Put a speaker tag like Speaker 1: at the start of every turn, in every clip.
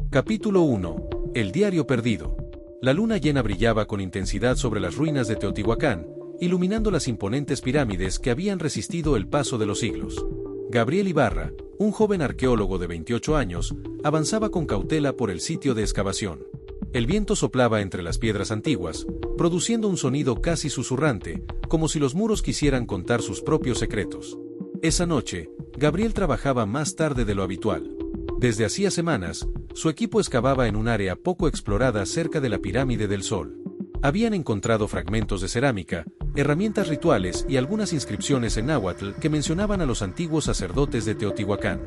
Speaker 1: Capítulo 1. El diario perdido. La luna llena brillaba con intensidad sobre las ruinas de Teotihuacán, iluminando las imponentes pirámides que habían resistido el paso de los siglos. Gabriel Ibarra, un joven arqueólogo de 28 años, avanzaba con cautela por el sitio de excavación. El viento soplaba entre las piedras antiguas, produciendo un sonido casi susurrante, como si los muros quisieran contar sus propios secretos. Esa noche, Gabriel trabajaba más tarde de lo habitual. Desde hacía semanas, su equipo excavaba en un área poco explorada cerca de la Pirámide del Sol. Habían encontrado fragmentos de cerámica, herramientas rituales y algunas inscripciones en náhuatl que mencionaban a los antiguos sacerdotes de Teotihuacán.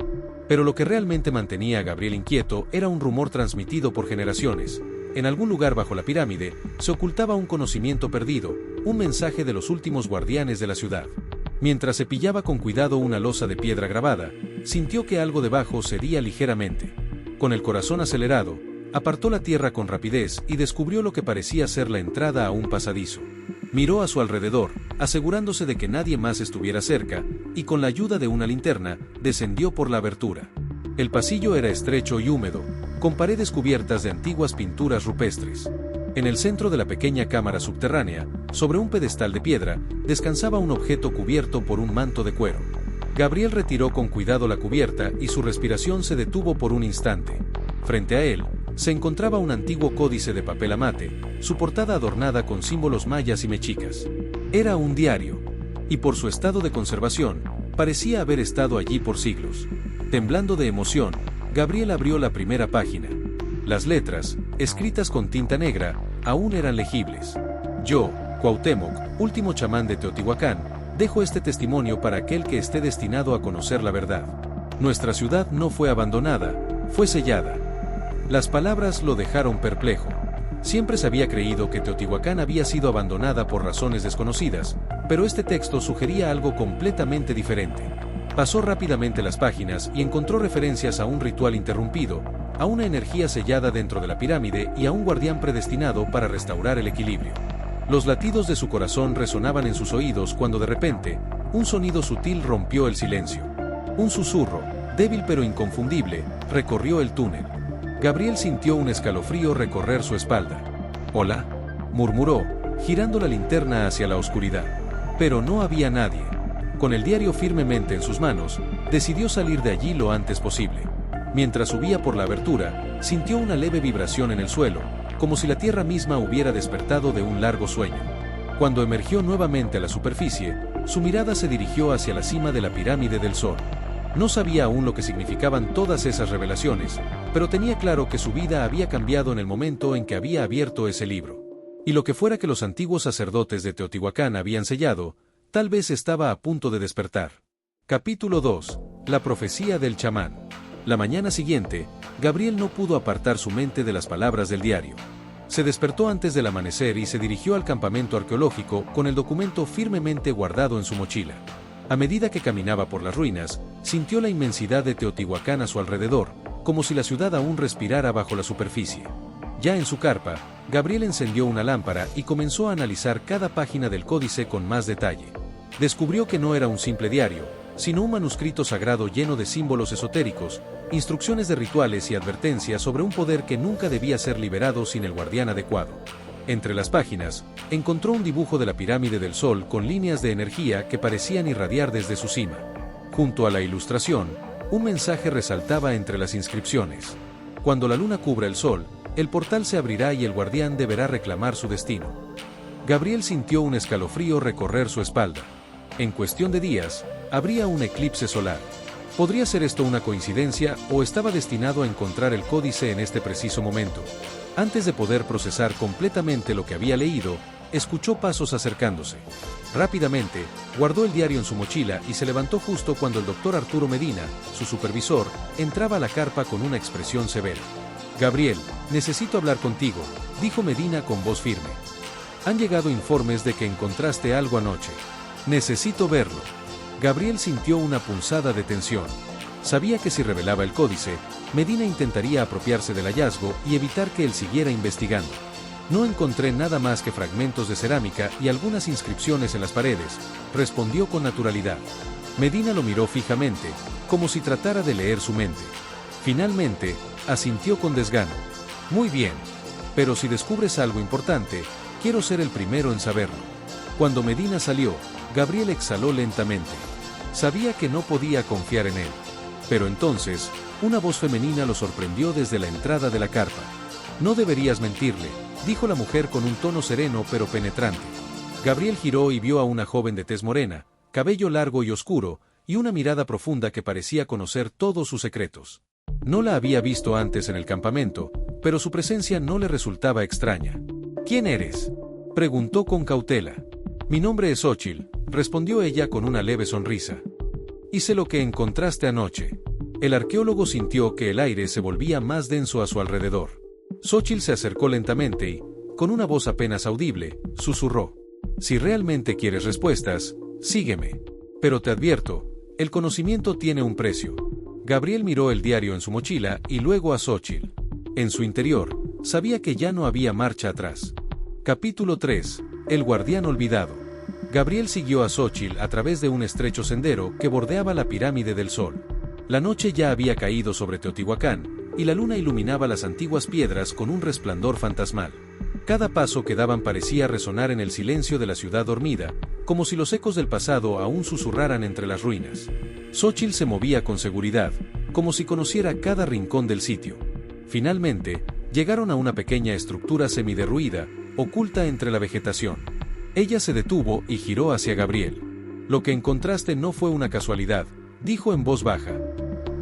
Speaker 1: Pero lo que realmente mantenía a Gabriel inquieto era un rumor transmitido por generaciones. En algún lugar bajo la pirámide se ocultaba un conocimiento perdido, un mensaje de los últimos guardianes de la ciudad. Mientras cepillaba con cuidado una losa de piedra grabada, sintió que algo debajo cedía ligeramente. Con el corazón acelerado, apartó la tierra con rapidez y descubrió lo que parecía ser la entrada a un pasadizo. Miró a su alrededor, asegurándose de que nadie más estuviera cerca, y con la ayuda de una linterna, descendió por la abertura. El pasillo era estrecho y húmedo, con paredes cubiertas de antiguas pinturas rupestres. En el centro de la pequeña cámara subterránea, sobre un pedestal de piedra, descansaba un objeto cubierto por un manto de cuero. Gabriel retiró con cuidado la cubierta y su respiración se detuvo por un instante. Frente a él, se encontraba un antiguo códice de papel amate, su portada adornada con símbolos mayas y mexicas. Era un diario, y por su estado de conservación, parecía haber estado allí por siglos. Temblando de emoción, Gabriel abrió la primera página. Las letras, escritas con tinta negra, aún eran legibles. Yo, Cuauhtémoc, último chamán de Teotihuacán, dejo este testimonio para aquel que esté destinado a conocer la verdad. Nuestra ciudad no fue abandonada, fue sellada. Las palabras lo dejaron perplejo. Siempre se había creído que Teotihuacán había sido abandonada por razones desconocidas, pero este texto sugería algo completamente diferente. Pasó rápidamente las páginas y encontró referencias a un ritual interrumpido, a una energía sellada dentro de la pirámide y a un guardián predestinado para restaurar el equilibrio. Los latidos de su corazón resonaban en sus oídos cuando de repente, un sonido sutil rompió el silencio. Un susurro, débil pero inconfundible, recorrió el túnel. Gabriel sintió un escalofrío recorrer su espalda. «Hola», murmuró, girando la linterna hacia la oscuridad. Pero no había nadie. Con el diario firmemente en sus manos, decidió salir de allí lo antes posible. Mientras subía por la abertura, sintió una leve vibración en el suelo, como si la tierra misma hubiera despertado de un largo sueño. Cuando emergió nuevamente a la superficie, su mirada se dirigió hacia la cima de la Pirámide del Sol. No sabía aún lo que significaban todas esas revelaciones, pero tenía claro que su vida había cambiado en el momento en que había abierto ese libro. Y lo que fuera que los antiguos sacerdotes de Teotihuacán habían sellado, tal vez estaba a punto de despertar. Capítulo 2. La profecía del chamán. La mañana siguiente, Gabriel no pudo apartar su mente de las palabras del diario. Se despertó antes del amanecer y se dirigió al campamento arqueológico con el documento firmemente guardado en su mochila. A medida que caminaba por las ruinas, sintió la inmensidad de Teotihuacán a su alrededor, como si la ciudad aún respirara bajo la superficie. Ya en su carpa, Gabriel encendió una lámpara y comenzó a analizar cada página del códice con más detalle. Descubrió que no era un simple diario, sino un manuscrito sagrado lleno de símbolos esotéricos, instrucciones de rituales y advertencias sobre un poder que nunca debía ser liberado sin el guardián adecuado. Entre las páginas, encontró un dibujo de la Pirámide del Sol con líneas de energía que parecían irradiar desde su cima. Junto a la ilustración, un mensaje resaltaba entre las inscripciones. Cuando la luna cubra el sol, el portal se abrirá y el guardián deberá reclamar su destino. Gabriel sintió un escalofrío recorrer su espalda. En cuestión de días, habría un eclipse solar. ¿Podría ser esto una coincidencia o estaba destinado a encontrar el códice en este preciso momento? Antes de poder procesar completamente lo que había leído, escuchó pasos acercándose. Rápidamente, guardó el diario en su mochila y se levantó justo cuando el doctor Arturo Medina, su supervisor, entraba a la carpa con una expresión severa. «Gabriel, necesito hablar contigo», dijo Medina con voz firme. «Han llegado informes de que encontraste algo anoche. Necesito verlo». Gabriel sintió una punzada de tensión. Sabía que si revelaba el códice, Medina intentaría apropiarse del hallazgo y evitar que él siguiera investigando. «No encontré nada más que fragmentos de cerámica y algunas inscripciones en las paredes», respondió con naturalidad. Medina lo miró fijamente, como si tratara de leer su mente. Finalmente, asintió con desgano. Muy bien. Pero si descubres algo importante, quiero ser el primero en saberlo. Cuando Medina salió, Gabriel exhaló lentamente. Sabía que no podía confiar en él. Pero entonces, una voz femenina lo sorprendió desde la entrada de la carpa. No deberías mentirle, dijo la mujer con un tono sereno pero penetrante. Gabriel giró y vio a una joven de tez morena, cabello largo y oscuro, y una mirada profunda que parecía conocer todos sus secretos. No la había visto antes en el campamento, pero su presencia no le resultaba extraña. ¿Quién eres?, preguntó con cautela. Mi nombre es Xochitl, respondió ella con una leve sonrisa. Hice lo que encontraste anoche. El arqueólogo sintió que el aire se volvía más denso a su alrededor. Xochitl se acercó lentamente y, con una voz apenas audible, susurró. Si realmente quieres respuestas, sígueme. Pero te advierto, el conocimiento tiene un precio. Gabriel miró el diario en su mochila y luego a Xochitl. En su interior, sabía que ya no había marcha atrás. Capítulo 3. El guardián olvidado. Gabriel siguió a Xochitl a través de un estrecho sendero que bordeaba la pirámide del Sol. La noche ya había caído sobre Teotihuacán, y la luna iluminaba las antiguas piedras con un resplandor fantasmal. Cada paso que daban parecía resonar en el silencio de la ciudad dormida, como si los ecos del pasado aún susurraran entre las ruinas. Xochitl se movía con seguridad, como si conociera cada rincón del sitio. Finalmente, llegaron a una pequeña estructura semiderruida, oculta entre la vegetación. Ella se detuvo y giró hacia Gabriel. Lo que encontraste no fue una casualidad, dijo en voz baja.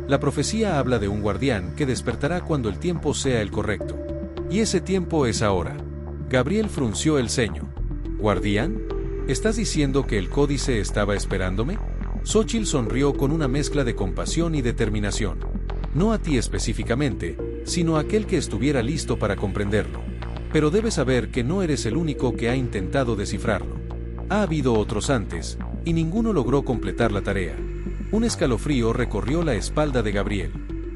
Speaker 1: La profecía habla de un guardián que despertará cuando el tiempo sea el correcto. Y ese tiempo es ahora. Gabriel frunció el ceño. ¿Guardián? ¿Estás diciendo que el códice estaba esperándome? Xochitl sonrió con una mezcla de compasión y determinación. No a ti específicamente, sino a aquel que estuviera listo para comprenderlo. Pero debes saber que no eres el único que ha intentado descifrarlo. Ha habido otros antes, y ninguno logró completar la tarea. Un escalofrío recorrió la espalda de Gabriel.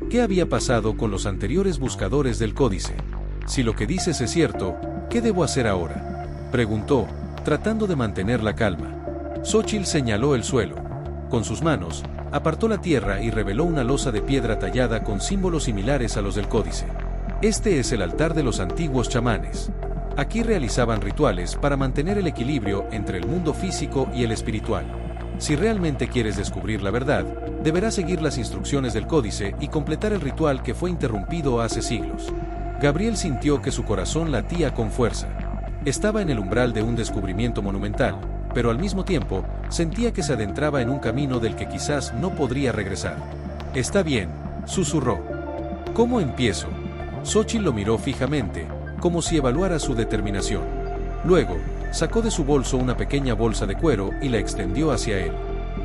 Speaker 1: ¿Qué había pasado con los anteriores buscadores del códice? Si lo que dices es cierto, ¿qué debo hacer ahora?, preguntó, tratando de mantener la calma. Xochitl señaló el suelo. Con sus manos, apartó la tierra y reveló una losa de piedra tallada con símbolos similares a los del códice. Este es el altar de los antiguos chamanes. Aquí realizaban rituales para mantener el equilibrio entre el mundo físico y el espiritual. Si realmente quieres descubrir la verdad, deberás seguir las instrucciones del códice y completar el ritual que fue interrumpido hace siglos. Gabriel sintió que su corazón latía con fuerza. Estaba en el umbral de un descubrimiento monumental, pero al mismo tiempo, sentía que se adentraba en un camino del que quizás no podría regresar. Está bien, susurró. ¿Cómo empiezo? Xochitl lo miró fijamente, como si evaluara su determinación. Luego, sacó de su bolso una pequeña bolsa de cuero y la extendió hacia él.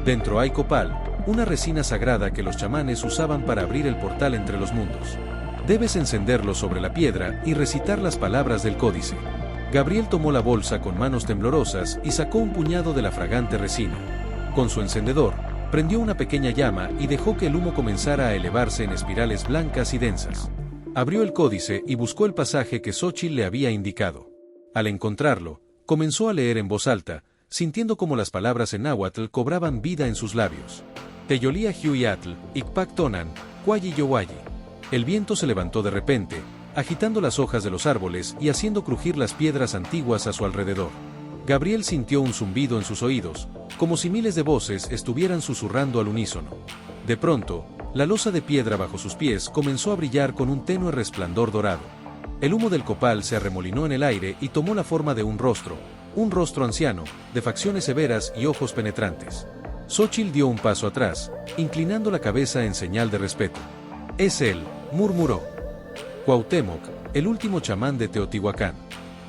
Speaker 1: Dentro hay copal, una resina sagrada que los chamanes usaban para abrir el portal entre los mundos. Debes encenderlo sobre la piedra y recitar las palabras del códice. Gabriel tomó la bolsa con manos temblorosas y sacó un puñado de la fragante resina. Con su encendedor, prendió una pequeña llama y dejó que el humo comenzara a elevarse en espirales blancas y densas. Abrió el códice y buscó el pasaje que Xochitl le había indicado. Al encontrarlo, comenzó a leer en voz alta, sintiendo como las palabras en náhuatl cobraban vida en sus labios. Teyolia Huiatl, Icpac Tonan, Cuayi Yowayi. El viento se levantó de repente, agitando las hojas de los árboles y haciendo crujir las piedras antiguas a su alrededor. Gabriel sintió un zumbido en sus oídos, como si miles de voces estuvieran susurrando al unísono. De pronto, la losa de piedra bajo sus pies comenzó a brillar con un tenue resplandor dorado. El humo del copal se arremolinó en el aire y tomó la forma de un rostro anciano, de facciones severas y ojos penetrantes. Xochitl dio un paso atrás, inclinando la cabeza en señal de respeto. «Es él», murmuró. Cuauhtémoc, el último chamán de Teotihuacán.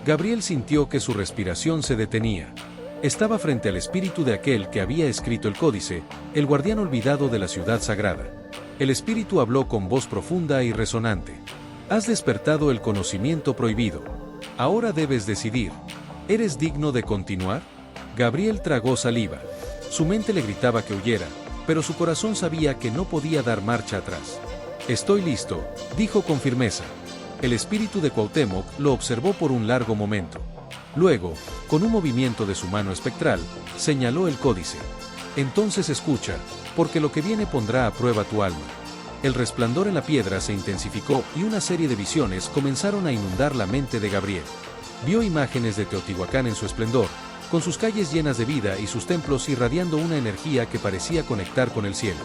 Speaker 1: Gabriel sintió que su respiración se detenía. Estaba frente al espíritu de aquel que había escrito el códice, el guardián olvidado de la ciudad sagrada. El espíritu habló con voz profunda y resonante. Has despertado el conocimiento prohibido. Ahora debes decidir. ¿Eres digno de continuar? Gabriel tragó saliva. Su mente le gritaba que huyera, pero su corazón sabía que no podía dar marcha atrás. Estoy listo, dijo con firmeza. El espíritu de Cuauhtémoc lo observó por un largo momento. Luego, con un movimiento de su mano espectral, señaló el códice. Entonces escucha, porque lo que viene pondrá a prueba tu alma. El resplandor en la piedra se intensificó y una serie de visiones comenzaron a inundar la mente de Gabriel. Vio imágenes de Teotihuacán en su esplendor, con sus calles llenas de vida y sus templos irradiando una energía que parecía conectar con el cielo.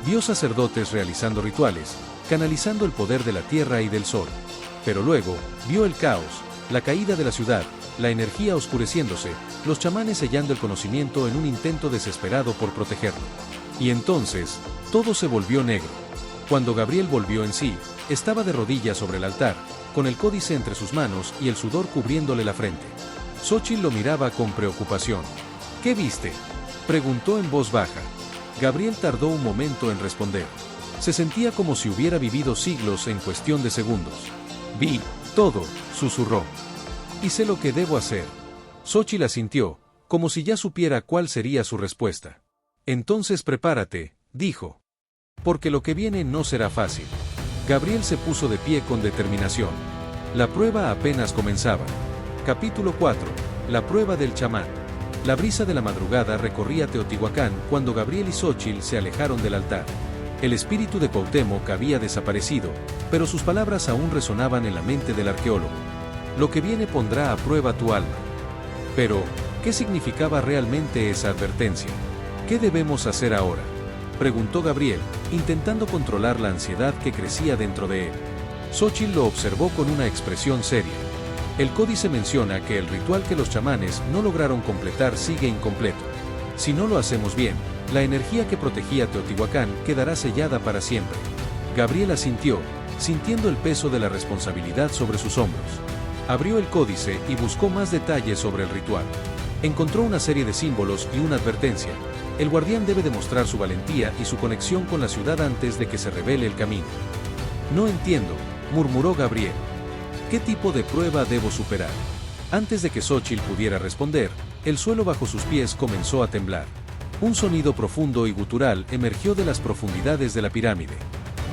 Speaker 1: Vio sacerdotes realizando rituales, canalizando el poder de la tierra y del sol. Pero luego, vio el caos, la caída de la ciudad, la energía oscureciéndose, los chamanes sellando el conocimiento en un intento desesperado por protegerlo. Y entonces, todo se volvió negro. Cuando Gabriel volvió en sí, estaba de rodillas sobre el altar, con el códice entre sus manos y el sudor cubriéndole la frente. Xóchitl lo miraba con preocupación. ¿Qué viste?, preguntó en voz baja. Gabriel tardó un momento en responder. Se sentía como si hubiera vivido siglos en cuestión de segundos. Vi todo, susurró. Y sé lo que debo hacer. Xóchitl asintió, como si ya supiera cuál sería su respuesta. Entonces prepárate, dijo. Porque lo que viene no será fácil. Gabriel se puso de pie con determinación. La prueba apenas comenzaba. Capítulo 4. La prueba del chamán. La brisa de la madrugada recorría Teotihuacán cuando Gabriel y Xóchitl se alejaron del altar. El espíritu de Cuauhtémoc había desaparecido, pero sus palabras aún resonaban en la mente del arqueólogo. Lo que viene pondrá a prueba tu alma. Pero, ¿qué significaba realmente esa advertencia? ¿Qué debemos hacer ahora?, preguntó Gabriel, intentando controlar la ansiedad que crecía dentro de él. Xóchitl lo observó con una expresión seria. El códice menciona que el ritual que los chamanes no lograron completar sigue incompleto. Si no lo hacemos bien, la energía que protegía Teotihuacán quedará sellada para siempre. Gabriel asintió, sintiendo el peso de la responsabilidad sobre sus hombros. Abrió el códice y buscó más detalles sobre el ritual. Encontró una serie de símbolos y una advertencia. El guardián debe demostrar su valentía y su conexión con la ciudad antes de que se revele el camino. No entiendo, murmuró Gabriel. ¿Qué tipo de prueba debo superar? Antes de que Xóchitl pudiera responder, el suelo bajo sus pies comenzó a temblar. Un sonido profundo y gutural emergió de las profundidades de la pirámide.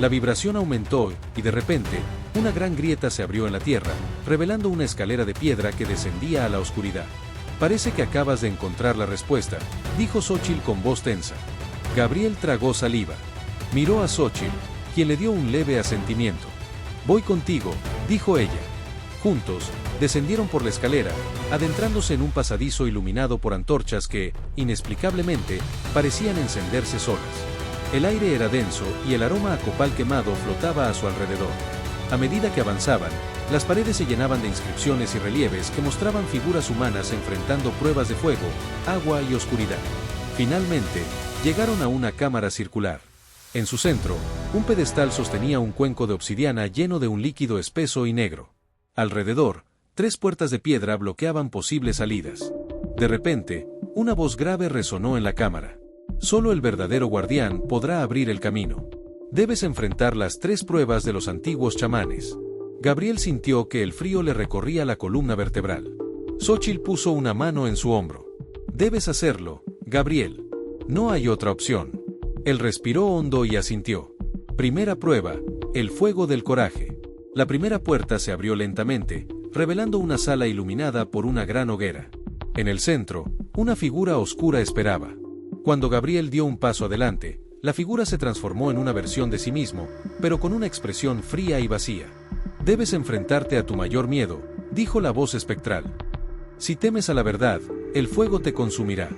Speaker 1: La vibración aumentó y de repente, una gran grieta se abrió en la tierra, revelando una escalera de piedra que descendía a la oscuridad. Parece que acabas de encontrar la respuesta, dijo Xóchitl con voz tensa. Gabriel tragó saliva. Miró a Xóchitl, quien le dio un leve asentimiento. Voy contigo, dijo ella. Juntos, descendieron por la escalera, adentrándose en un pasadizo iluminado por antorchas que, inexplicablemente, parecían encenderse solas. El aire era denso y el aroma a copal quemado flotaba a su alrededor. A medida que avanzaban, las paredes se llenaban de inscripciones y relieves que mostraban figuras humanas enfrentando pruebas de fuego, agua y oscuridad. Finalmente, llegaron a una cámara circular. En su centro, un pedestal sostenía un cuenco de obsidiana lleno de un líquido espeso y negro. Alrededor, 3 puertas de piedra bloqueaban posibles salidas. De repente, una voz grave resonó en la cámara. Solo el verdadero guardián podrá abrir el camino. Debes enfrentar las 3 pruebas de los antiguos chamanes. Gabriel sintió que el frío le recorría la columna vertebral. Xóchitl puso una mano en su hombro. Debes hacerlo, Gabriel. No hay otra opción. Él respiró hondo y asintió. Primera prueba, el fuego del coraje. La primera puerta se abrió lentamente, revelando una sala iluminada por una gran hoguera. En el centro, una figura oscura esperaba. Cuando Gabriel dio un paso adelante, la figura se transformó en una versión de sí mismo, pero con una expresión fría y vacía. Debes enfrentarte a tu mayor miedo, dijo la voz espectral. Si temes a la verdad, el fuego te consumirá.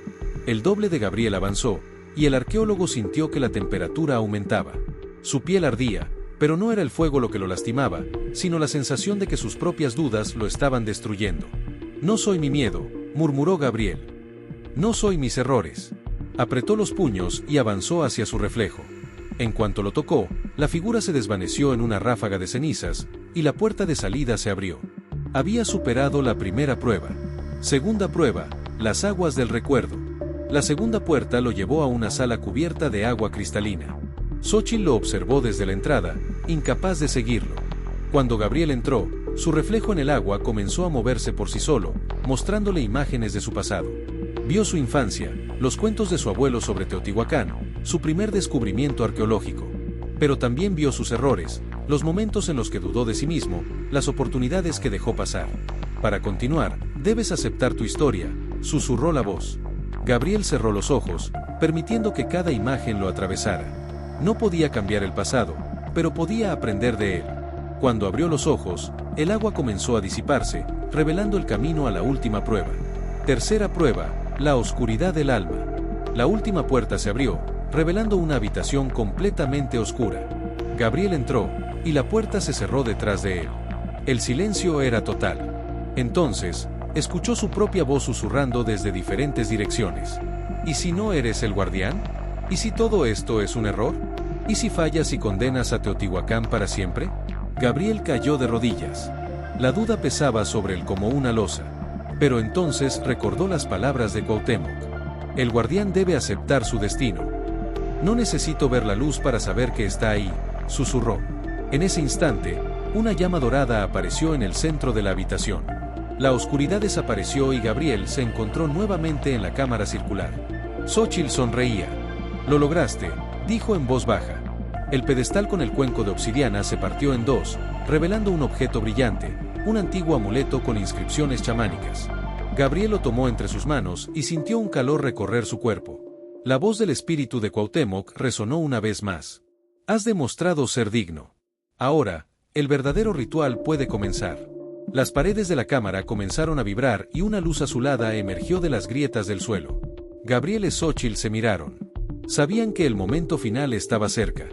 Speaker 1: El doble de Gabriel avanzó, y el arqueólogo sintió que la temperatura aumentaba. Su piel ardía, pero no era el fuego lo que lo lastimaba, sino la sensación de que sus propias dudas lo estaban destruyendo. No soy mi miedo, murmuró Gabriel. No soy mis errores. Apretó los puños y avanzó hacia su reflejo. En cuanto lo tocó, la figura se desvaneció en una ráfaga de cenizas, y la puerta de salida se abrió. Había superado la primera prueba. Segunda prueba, las aguas del recuerdo. La segunda puerta lo llevó a una sala cubierta de agua cristalina. Xóchitl lo observó desde la entrada, incapaz de seguirlo. Cuando Gabriel entró, su reflejo en el agua comenzó a moverse por sí solo, mostrándole imágenes de su pasado. Vio su infancia, los cuentos de su abuelo sobre Teotihuacán, su primer descubrimiento arqueológico. Pero también vio sus errores, los momentos en los que dudó de sí mismo, las oportunidades que dejó pasar. Para continuar, debes aceptar tu historia, susurró la voz. Gabriel cerró los ojos, permitiendo que cada imagen lo atravesara. No podía cambiar el pasado, pero podía aprender de él. Cuando abrió los ojos, el agua comenzó a disiparse, revelando el camino a la última prueba. Tercera prueba, la oscuridad del alma. La última puerta se abrió, revelando una habitación completamente oscura. Gabriel entró, y la puerta se cerró detrás de él. El silencio era total. Entonces, escuchó su propia voz susurrando desde diferentes direcciones. ¿Y si no eres el guardián? ¿Y si todo esto es un error? ¿Y si fallas y condenas a Teotihuacán para siempre? Gabriel cayó de rodillas. La duda pesaba sobre él como una losa. Pero entonces recordó las palabras de Cuauhtémoc. El guardián debe aceptar su destino. No necesito ver la luz para saber que está ahí, susurró. En ese instante, una llama dorada apareció en el centro de la habitación. La oscuridad desapareció y Gabriel se encontró nuevamente en la cámara circular. Xóchitl sonreía. Lo lograste, dijo en voz baja. El pedestal con el cuenco de obsidiana se partió en dos, revelando un objeto brillante, un antiguo amuleto con inscripciones chamánicas. Gabriel lo tomó entre sus manos y sintió un calor recorrer su cuerpo. La voz del espíritu de Cuauhtémoc resonó una vez más. Has demostrado ser digno. Ahora, el verdadero ritual puede comenzar. Las paredes de la cámara comenzaron a vibrar y una luz azulada emergió de las grietas del suelo. Gabriel y Xóchitl se miraron. Sabían que el momento final estaba cerca.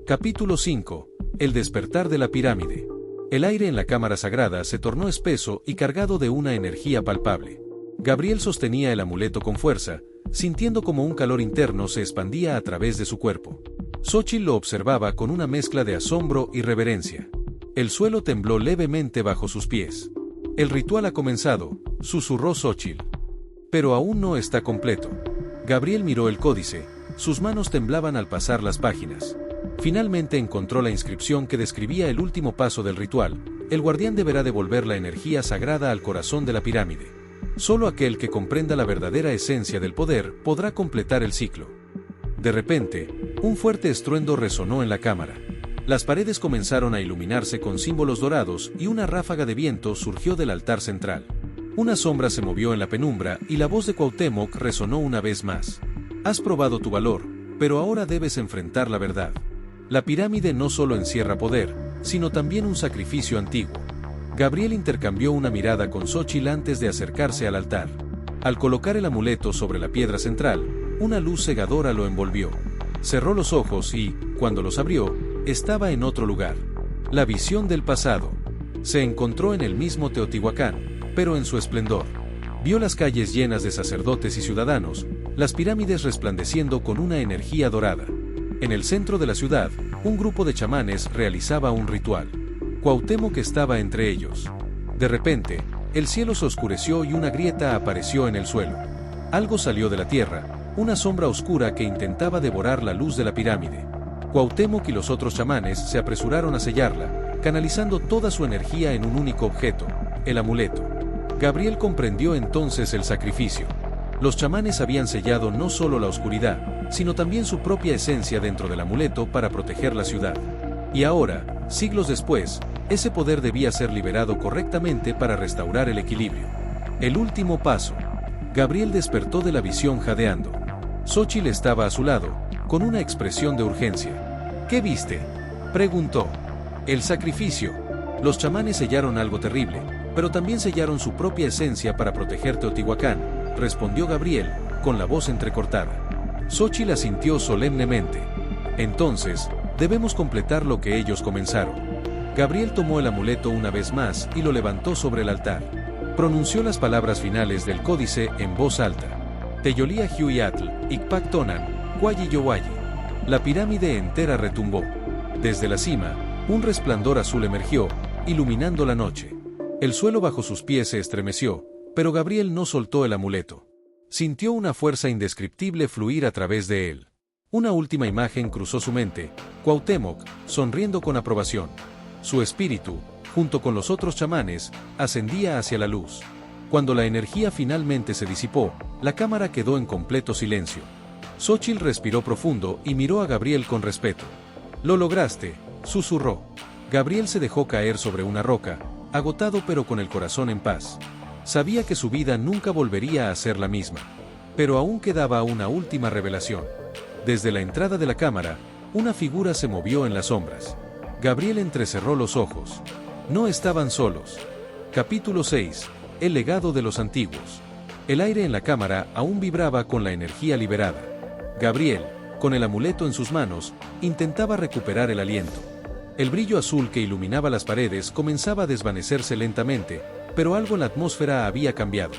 Speaker 1: Capítulo 5. El despertar de la pirámide. El aire en la cámara sagrada se tornó espeso y cargado de una energía palpable. Gabriel sostenía el amuleto con fuerza, sintiendo como un calor interno se expandía a través de su cuerpo. Xóchitl lo observaba con una mezcla de asombro y reverencia. El suelo tembló levemente bajo sus pies. El ritual ha comenzado, susurró Xóchitl. Pero aún no está completo. Gabriel miró el códice, sus manos temblaban al pasar las páginas. Finalmente encontró la inscripción que describía el último paso del ritual. El guardián deberá devolver la energía sagrada al corazón de la pirámide. Solo aquel que comprenda la verdadera esencia del poder podrá completar el ciclo. De repente, un fuerte estruendo resonó en la cámara. Las paredes comenzaron a iluminarse con símbolos dorados y una ráfaga de viento surgió del altar central. Una sombra se movió en la penumbra y la voz de Cuauhtémoc resonó una vez más. Has probado tu valor, pero ahora debes enfrentar la verdad. La pirámide no solo encierra poder, sino también un sacrificio antiguo. Gabriel intercambió una mirada con Xóchitl antes de acercarse al altar. Al colocar el amuleto sobre la piedra central, una luz cegadora lo envolvió. Cerró los ojos y, cuando los abrió, estaba en otro lugar. La visión del pasado. Se encontró en el mismo Teotihuacán, pero en su esplendor. Vio las calles llenas de sacerdotes y ciudadanos, las pirámides resplandeciendo con una energía dorada. En el centro de la ciudad, un grupo de chamanes realizaba un ritual. Cuauhtémoc estaba entre ellos. De repente, el cielo se oscureció y una grieta apareció en el suelo. Algo salió de la tierra, una sombra oscura que intentaba devorar la luz de la pirámide. Cuauhtémoc y los otros chamanes se apresuraron a sellarla, canalizando toda su energía en un único objeto, el amuleto. Gabriel comprendió entonces el sacrificio. Los chamanes habían sellado no solo la oscuridad, sino también su propia esencia dentro del amuleto para proteger la ciudad. Y ahora, siglos después, ese poder debía ser liberado correctamente para restaurar el equilibrio. El último paso. Gabriel despertó de la visión jadeando. Xóchitl estaba a su lado, con una expresión de urgencia. ¿Qué viste?, preguntó. El sacrificio. Los chamanes sellaron algo terrible, pero también sellaron su propia esencia para proteger Teotihuacán, respondió Gabriel, con la voz entrecortada. Xóchitl asintió solemnemente. Entonces, debemos completar lo que ellos comenzaron. Gabriel tomó el amuleto una vez más y lo levantó sobre el altar. Pronunció las palabras finales del códice en voz alta. Teyolia Huiatl, Icpac Tonan, Cuayi Yowayi. La pirámide entera retumbó. Desde la cima, un resplandor azul emergió, iluminando la noche. El suelo bajo sus pies se estremeció, pero Gabriel no soltó el amuleto. Sintió una fuerza indescriptible fluir a través de él. Una última imagen cruzó su mente, Cuauhtémoc, sonriendo con aprobación. Su espíritu, junto con los otros chamanes, ascendía hacia la luz. Cuando la energía finalmente se disipó, la cámara quedó en completo silencio. Xóchitl respiró profundo y miró a Gabriel con respeto. «Lo lograste», susurró. Gabriel se dejó caer sobre una roca, agotado pero con el corazón en paz. Sabía que su vida nunca volvería a ser la misma. Pero aún quedaba una última revelación. Desde la entrada de la cámara, Una figura se movió en las sombras. Gabriel entrecerró los ojos. No estaban solos. Capítulo 6. El legado de los antiguos. El aire en la cámara aún vibraba con la energía liberada. Gabriel, con el amuleto en sus manos, intentaba recuperar el aliento. El brillo azul que iluminaba las paredes comenzaba a desvanecerse lentamente, pero algo en la atmósfera había cambiado.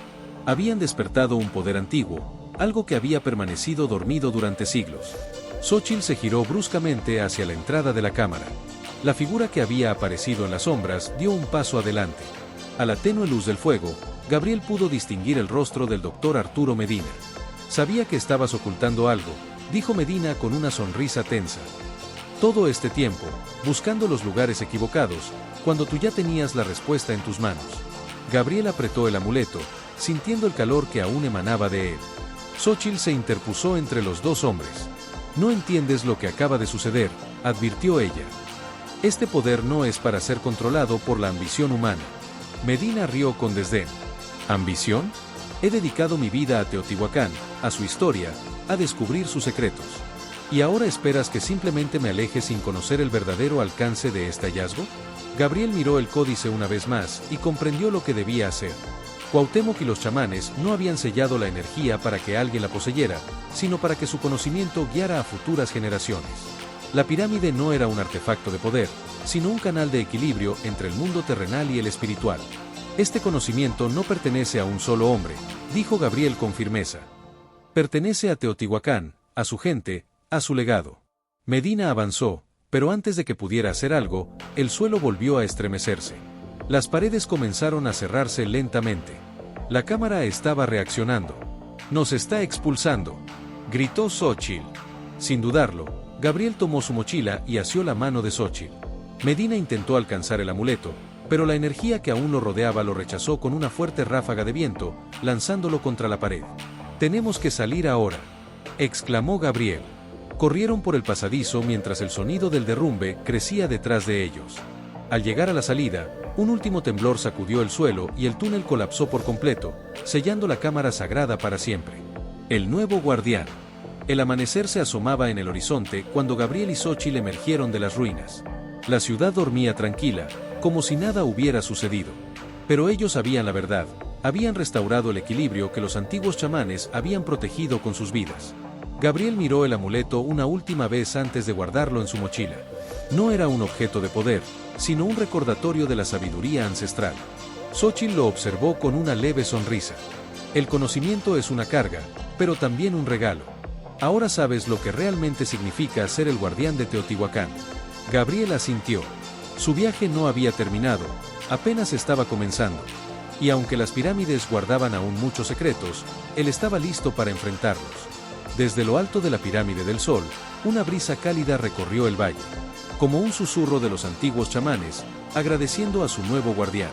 Speaker 1: Habían despertado un poder antiguo, algo que había permanecido dormido durante siglos. Xóchitl se giró bruscamente hacia la entrada de la cámara. La figura que había aparecido en las sombras dio un paso adelante. A la tenue luz del fuego, Gabriel pudo distinguir el rostro del doctor Arturo Medina. «Sabía que estabas ocultando algo», dijo Medina con una sonrisa tensa. «Todo este tiempo, buscando los lugares equivocados, cuando tú ya tenías la respuesta en tus manos». Gabriel apretó el amuleto, sintiendo el calor que aún emanaba de él. Xóchitl se interpuso entre los dos hombres. «No entiendes lo que acaba de suceder», advirtió ella. «Este poder no es para ser controlado por la ambición humana». Medina rió con desdén. ¿Ambición? He dedicado mi vida a Teotihuacán, a su historia, a descubrir sus secretos. ¿Y ahora esperas que simplemente me aleje sin conocer el verdadero alcance de este hallazgo? Gabriel miró el códice una vez más y comprendió lo que debía hacer. Cuauhtémoc y los chamanes no habían sellado la energía para que alguien la poseyera, sino para que su conocimiento guiara a futuras generaciones. La pirámide no era un artefacto de poder, sino un canal de equilibrio entre el mundo terrenal y el espiritual. Este conocimiento no pertenece a un solo hombre, dijo Gabriel con firmeza. Pertenece a Teotihuacán, a su gente, a su legado. Medina avanzó, pero antes de que pudiera hacer algo, el suelo volvió a estremecerse. Las paredes comenzaron a cerrarse lentamente. La cámara estaba reaccionando. «Nos está expulsando», gritó Xóchitl. Sin dudarlo, Gabriel tomó su mochila y asió la mano de Xóchitl. Medina intentó alcanzar el amuleto, pero la energía que aún lo rodeaba lo rechazó con una fuerte ráfaga de viento, lanzándolo contra la pared. «Tenemos que salir ahora», exclamó Gabriel. Corrieron por el pasadizo mientras el sonido del derrumbe crecía detrás de ellos. Al llegar a la salida, un último temblor sacudió el suelo y el túnel colapsó por completo, sellando la cámara sagrada para siempre. El nuevo guardián. El amanecer se asomaba en el horizonte cuando Gabriel y Xóchitl emergieron de las ruinas. La ciudad dormía tranquila, como si nada hubiera sucedido. Pero ellos sabían la verdad, habían restaurado el equilibrio que los antiguos chamanes habían protegido con sus vidas. Gabriel miró el amuleto una última vez antes de guardarlo en su mochila. No era un objeto de poder, sino un recordatorio de la sabiduría ancestral. Xóchitl lo observó con una leve sonrisa. El conocimiento es una carga, pero también un regalo. Ahora sabes lo que realmente significa ser el guardián de Teotihuacán. Gabriel asintió. Su viaje no había terminado, apenas estaba comenzando. Y aunque las pirámides guardaban aún muchos secretos, él estaba listo para enfrentarlos. Desde lo alto de la pirámide del Sol, una brisa cálida recorrió el valle, como un susurro de los antiguos chamanes, agradeciendo a su nuevo guardián.